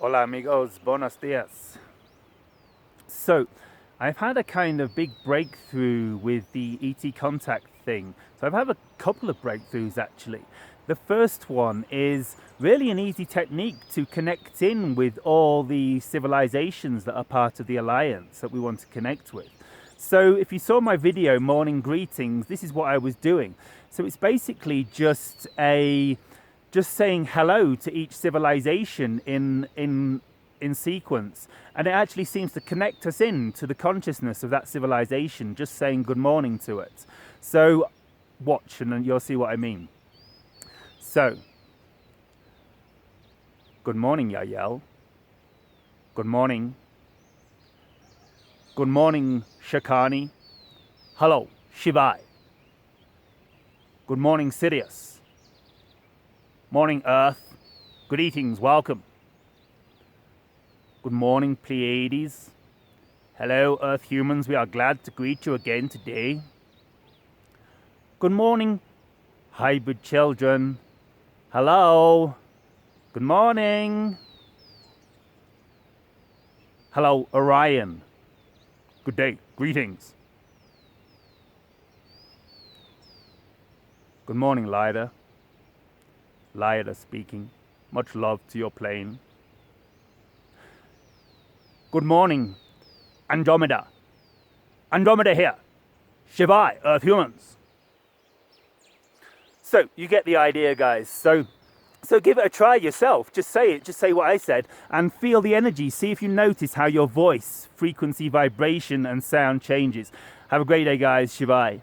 Hola amigos, buenos dias. So, I've had a kind of big breakthrough with the ET contact thing. So I've had a couple of breakthroughs actually. The first one is really an easy technique to connect in with all the civilizations that are part of the Alliance that we want to connect with. So if you saw my video, Morning Greetings, this is what I was doing. So it's basically just saying hello to each civilization in sequence, and it actually seems to connect us in to the consciousness of that civilization, just saying good morning to it. So watch and then you'll see what I mean. So, good morning, Yahyel. Good morning. Good morning, Shakani. Hello, Shivai. Good morning, Sirius. Morning, Earth. Greetings, welcome. Good morning, Pleiadians. Hello, Earth humans. We are glad to greet you again today. Good morning, hybrid children. Hello. Good morning. Hello, Orion. Good day. Greetings. Good morning, Lyra. Lyra speaking. Much love to your plane. Good morning, Andromeda. Andromeda here. Shivai, Earth humans. So you get the idea, guys. So give it a try yourself. Just say it. Just say what I said and feel the energy. See if you notice how your voice, frequency, vibration and sound changes. Have a great day, guys. Shivai.